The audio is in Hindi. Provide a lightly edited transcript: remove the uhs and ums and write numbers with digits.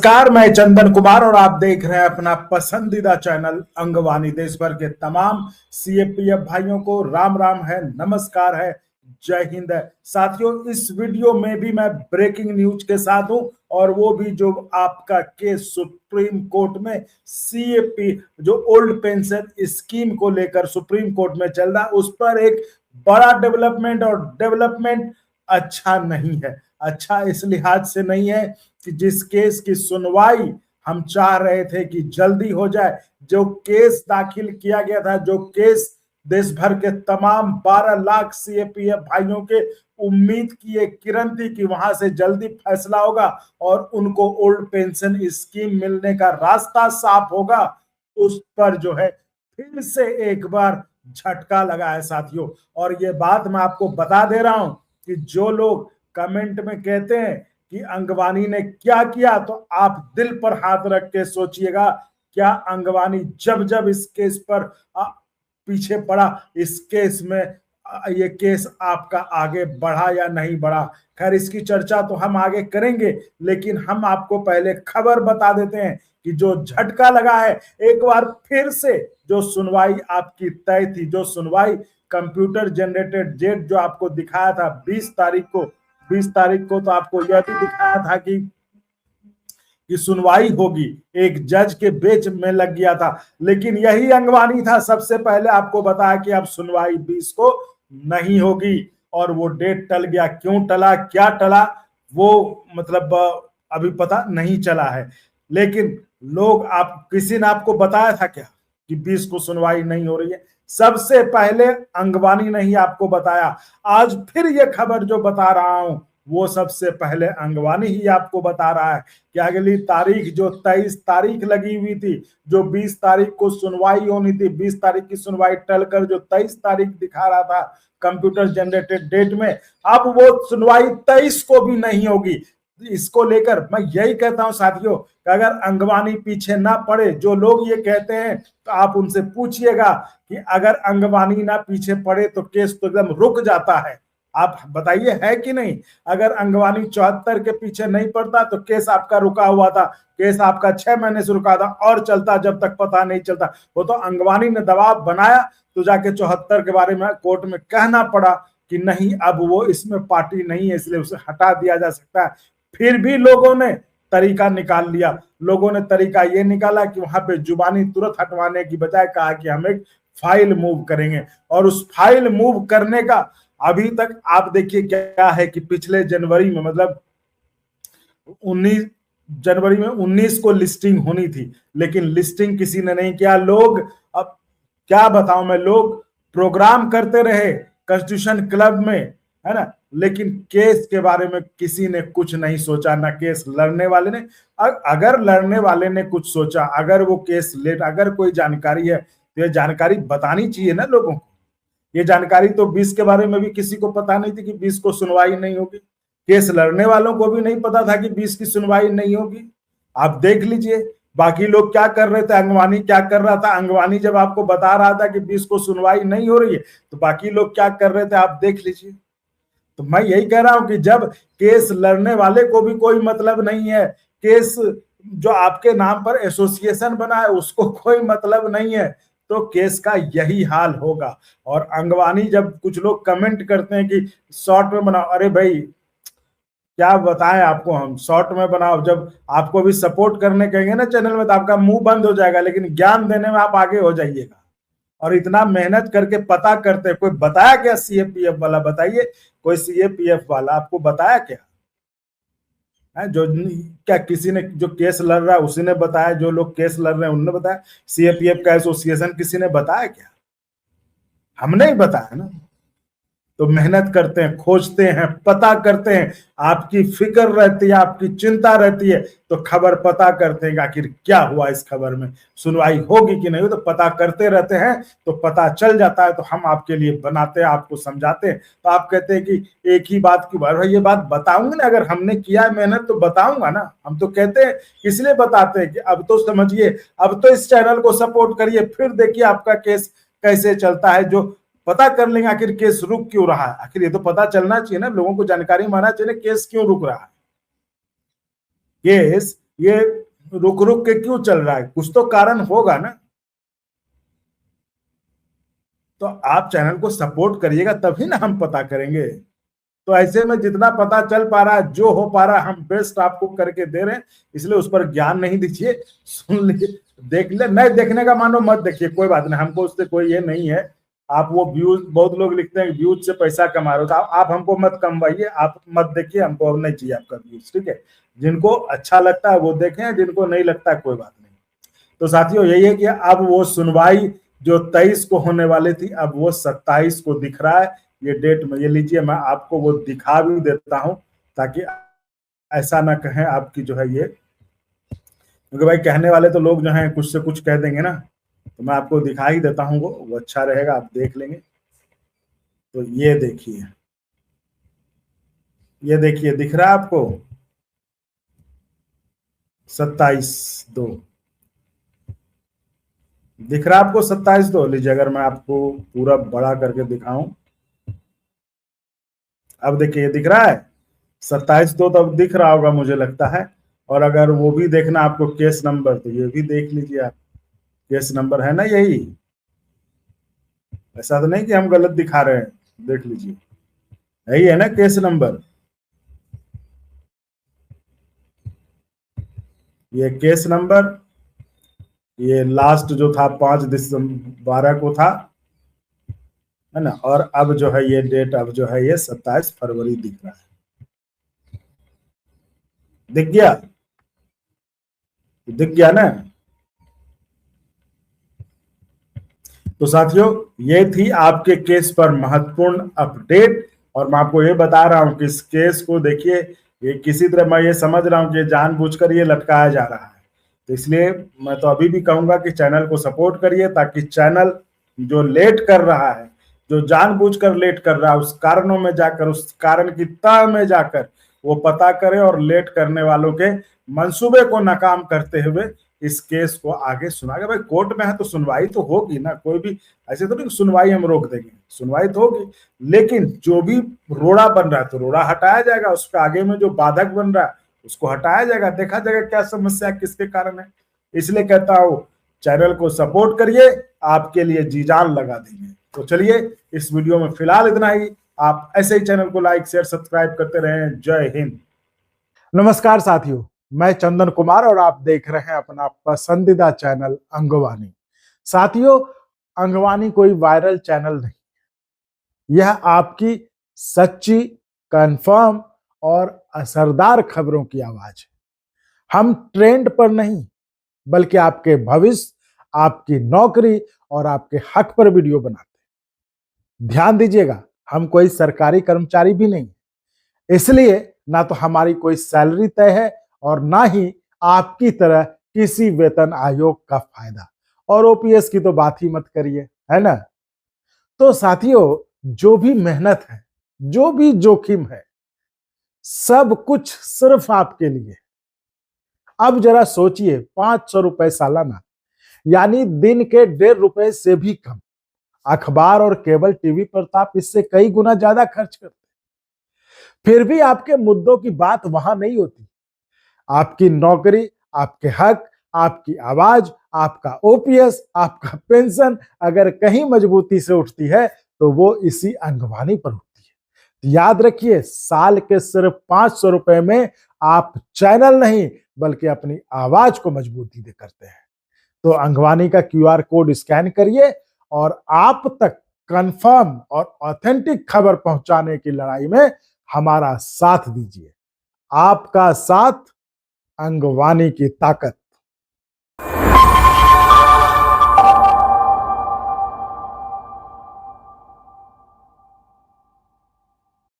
नमस्कार, मैं चंदन कुमार और आप देख रहे हैं अपना पसंदीदा चैनल अंगवानी। देश भर के तमाम सीएपीएफ भाइयों को राम राम है, नमस्कार है, जय हिंद है। साथियों, इस वीडियो में भी मैं ब्रेकिंग न्यूज के साथ हूं और वो भी जो आपका केस सुप्रीम कोर्ट में सीएपी जो ओल्ड पेंशन स्कीम को लेकर सुप्रीम कोर्ट में चल रहा है, उस पर एक बड़ा डेवलपमेंट और डेवलपमेंट अच्छा नहीं है। अच्छा इस लिहाज से नहीं है कि जिस केस की सुनवाई हम चाह रहे थे कि जल्दी हो जाए, जो केस दाखिल किया गया था, जो केस देश भर के तमाम 12 लाख सीएपीएफ भाइयों के उम्मीद की एक किरण थी कि वहां से जल्दी फैसला होगा और उनको ओल्ड पेंशन स्कीम मिलने का रास्ता साफ होगा, उस पर जो है फिर से एक बार झटका लगा है साथियों। और ये बात मैं आपको बता दे रहा हूं कि जो लोग कमेंट में कहते हैं कि अंगवानी ने क्या किया, तो आप दिल पर हाथ रख के सोचिएगा, क्या अंगवानी जब जब इस केस पर पीछे पड़ा, इस केस में ये केस आपका आगे बढ़ा या नहीं बढ़ा। खैर, इसकी चर्चा तो हम आगे करेंगे, लेकिन हम आपको पहले खबर बता देते हैं कि जो झटका लगा है, एक बार फिर से जो सुनवाई आपकी तय थी, जो सुनवाई कंप्यूटर जनरेटेड डेट जो आपको दिखाया था 20 तारीख को, 20 तारीख को तो आपको यह भी दिखाया था कि सुनवाई होगी, एक जज के बेंच में लग गया था, लेकिन यही अंगवानी था सबसे पहले आपको बताया कि अब सुनवाई 20 को नहीं होगी और वो डेट टल गया। क्यों टला, क्या टला, वो मतलब अभी पता नहीं चला है। लेकिन लोग, आप किसी ने आपको बताया था क्या कि 20 को सुनवाई नहीं हो रही है? सबसे पहले अंगवानी ने ही आपको बताया। आज फिर ये खबर जो बता रहा हूं वो सबसे पहले अंगवानी ही आपको बता रहा है कि अगली तारीख जो 23 तारीख लगी हुई थी, जो 20 तारीख को सुनवाई होनी थी, 20 तारीख की सुनवाई टलकर जो 23 तारीख दिखा रहा था कंप्यूटर जनरेटेड डेट में, अब वो सुनवाई 23 को भी नहीं होगी। इसको लेकर मैं यही कहता हूं साथियों कि अगर अंगवानी पीछे ना पड़े, जो लोग ये कहते हैं, तो आप उनसे पूछिएगा कि अगर अंगवानी ना पीछे पड़े तो केस तो एकदम रुक जाता है। आप बताइए, है कि नहीं? अगर अंगवानी 74 के पीछे नहीं पड़ता तो केस आपका रुका हुआ था, केस आपका 6 महीने से रुका था और चलता जब तक पता नहीं चलता। वो तो अंगवानी ने दबाव बनाया तो जाके 74 के बारे में कोर्ट में कहना पड़ा कि नहीं, अब वो इसमें पार्टी नहीं है, इसलिए उसे हटा दिया जा सकता है। फिर भी लोगों ने तरीका निकाल लिया। लोगों ने तरीका ये निकाला कि वहां पे जुबानी तुरंत हटवाने की बजाय कहा कि हम एक फाइल मूव करेंगे, और उस फाइल मूव करने का अभी तक आप देखिए क्या है कि पिछले जनवरी में, मतलब 19 जनवरी में 19 को लिस्टिंग होनी थी, लेकिन लिस्टिंग किसी ने नहीं किया। लोग, अब क्या बताऊं मैं, लोग प्रोग्राम करते रहे कॉन्स्टिट्यूशन क्लब में, है ना, लेकिन केस के बारे में किसी ने कुछ नहीं सोचा, ना केस लड़ने वाले ने। अगर लड़ने वाले ने कुछ सोचा, अगर वो केस लेट, अगर कोई जानकारी है तो ये जानकारी बतानी चाहिए ना लोगों को। ये जानकारी तो 20 के बारे में भी किसी को पता नहीं थी कि 20 को सुनवाई नहीं होगी। केस लड़ने वालों को भी नहीं पता था कि 20 की सुनवाई नहीं होगी। आप देख लीजिए बाकी लोग क्या कर रहे थे, अंगवानी क्या कर रहा था। अंगवानी जब आपको बता रहा था कि 20 को सुनवाई नहीं हो रही है, तो बाकी लोग क्या कर रहे थे आप देख लीजिए। तो मैं यही कह रहा हूं कि जब केस लड़ने वाले को भी कोई मतलब नहीं है, केस जो आपके नाम पर एसोसिएशन बना है उसको कोई मतलब नहीं है, तो केस का यही हाल होगा। और अंगवानी, जब कुछ लोग कमेंट करते हैं कि शॉर्ट में बनाओ, अरे भाई क्या बताएं आपको हम, शॉर्ट में बनाओ। जब आपको भी सपोर्ट करने कहेंगे ना चैनल में, तो आपका मुंह बंद हो जाएगा, लेकिन ज्ञान देने में आप आगे हो जाइएगा। और इतना मेहनत करके पता करते, कोई बताया क्या सीएपीएफ वाला? बताइए, कोई सीएपीएफ वाला आपको बताया क्या है? जो क्या किसी ने, जो केस लड़ रहा है उसी ने बताया, जो लोग केस लड़ रहे हैं उन्होंने बताया? सीएपीएफ का एसोसिएशन किसी ने बताया क्या? हमने ही बताया ना। तो मेहनत करते हैं, खोजते हैं, पता करते हैं, आपकी फिक्र रहती है, आपकी चिंता रहती है, तो खबर पता करते हैं कि आखिर क्या हुआ, इस खबर में सुनवाई होगी कि नहीं हो, तो पता करते रहते हैं, तो पता चल जाता है। तो हम आपके लिए बनाते हैं, आपको समझाते हैं। तो आप कहते हैं कि एक ही बात की बार, भाई ये बात बताऊंगा ना, अगर हमने किया है मेहनत तो बताऊंगा ना। हम तो कहते हैं, इसलिए बताते हैं कि अब तो समझिए, अब तो इस चैनल को सपोर्ट करिए, फिर देखिए आपका केस कैसे चलता है, जो पता कर लेंगे आखिर केस रुक क्यों रहा है। आखिर ये तो पता चलना चाहिए ना, लोगों को जानकारी माना चाहिए केस क्यों रुक रहा है। केस ये रुक रुक के क्यों चल रहा है? कुछ तो कारण होगा ना। तो आप चैनल को सपोर्ट करिएगा तभी ना हम पता करेंगे। तो ऐसे में जितना पता चल पा रहा है, जो हो पा रहा है, हम बेस्ट आपको करके दे रहे हैं। इसलिए उस पर ज्ञान नहीं दीजिए, सुन लीजिए, देख ले, नहीं देखने का मानो मत देखिए, कोई बात नहीं, हमको उससे कोई ये नहीं है। आप वो व्यूज, बहुत लोग लिखते हैं व्यूज से पैसा कमा रहे हो, तो आप हमको मत कमवाइए, आप मत देखिए, हमको अब नहीं चाहिए आपका व्यूज, ठीक है। जिनको अच्छा लगता है वो देखें, जिनको नहीं लगता है कोई बात नहीं। तो साथियों यही है कि अब वो सुनवाई जो 23 को होने वाली थी, अब वो 27 को दिख रहा है। ये डेट में, ये लीजिए, मैं आपको वो दिखा भी देता हूं, ताकि ऐसा ना कहें आपकी जो है ये, क्योंकि भाई कहने वाले तो लोग जो हैं कुछ से कुछ कह देंगे ना। तो मैं आपको दिखा ही देता हूँ, वो अच्छा रहेगा, आप देख लेंगे। तो ये देखिए, ये देखिए, दिख रहा है आपको 27/2 दिख रहा है आपको 27/2। लीजिए, अगर मैं आपको पूरा बड़ा करके दिखाऊं, अब देखिए, ये दिख रहा है 27/2, तो अब दिख रहा होगा मुझे लगता है। और अगर वो भी देखना आपको केस नंबर, तो ये भी देख लीजिए आप, केस नंबर है ना यही। ऐसा तो नहीं कि हम गलत दिखा रहे हैं, देख लीजिए, यही है ना केस नंबर। ये केस नंबर, ये लास्ट जो था 5/12 को था, है ना। और अब जो है ये डेट, अब जो है ये 27 फरवरी दिख रहा है, दिख गया, दिख गया ना। तो साथियों, ये थी आपके केस पर महत्वपूर्ण अपडेट। और मैं आपको ये बता रहा हूं कि इस केस को देखिए, ये किसी तरह, मैं ये समझ रहा हूं कि जानबूझकर ये लटकाया जा रहा है। तो इसलिए मैं तो अभी भी कहूंगा कि चैनल को सपोर्ट करिए, ताकि चैनल जो लेट कर रहा है, जो जानबूझकर लेट कर रहा है, उस कारणों में जाकर, उस कारण की तह में जाकर वो पता करे, और लेट करने वालों के मंसूबे को नाकाम करते हुए इस केस को आगे सुनाएगा। भाई कोर्ट में है तो सुनवाई तो होगी ना, कोई भी ऐसे तो नहीं सुनवाई हम रोक देंगे, सुनवाई तो होगी। लेकिन जो भी रोड़ा बन रहा है तो रोड़ा हटाया जाएगा, उसके आगे में जो बाधक बन रहा है उसको हटाया जाएगा, देखा जाएगा क्या समस्या किसके कारण है। इसलिए कहता हूं, चैनल को सपोर्ट करिए, आपके लिए जी जान लगा देंगे। तो चलिए, इस वीडियो में फिलहाल इतना ही। आप ऐसे ही चैनल को लाइक शेयर सब्सक्राइब करते रहें। जय हिंद। नमस्कार साथियों, मैं चंदन कुमार और आप देख रहे हैं अपना पसंदीदा चैनल अंगवानी। साथियों, अंगवानी कोई वायरल चैनल नहीं, यह आपकी सच्ची, कंफर्म और असरदार खबरों की आवाज है। हम ट्रेंड पर नहीं, बल्कि आपके भविष्य, आपकी नौकरी और आपके हक पर वीडियो बनाते हैं। ध्यान दीजिएगा, हम कोई सरकारी कर्मचारी भी नहीं, इसलिए ना तो हमारी कोई सैलरी तय है, और ना ही आपकी तरह किसी वेतन आयोग का फायदा। और ओपीएस की तो बात ही मत करिए, है ना। तो साथियों, जो भी मेहनत है, जो भी जोखिम है, सब कुछ सिर्फ आपके लिए। अब जरा सोचिए, 500 रुपए सालाना, यानी दिन के 1.5 रुपए से भी कम। अखबार और केबल टीवी पर तो आप इससे कई गुना ज्यादा खर्च करते, फिर भी आपके मुद्दों की बात वहां नहीं होती। आपकी नौकरी, आपके हक, आपकी आवाज, आपका ओपीएस, आपका पेंशन अगर कहीं मजबूती से उठती है तो वो इसी अंगवानी पर उठती है। याद रखिए, साल के सिर्फ 500 रुपए में आप चैनल नहीं, बल्कि अपनी आवाज को मजबूती दे करते हैं। तो अंगवानी का क्यूआर कोड स्कैन करिए और आप तक कंफर्म और ऑथेंटिक खबर पहुंचाने की लड़ाई में हमारा साथ दीजिए। आपका साथ, अंगवानी की ताकत।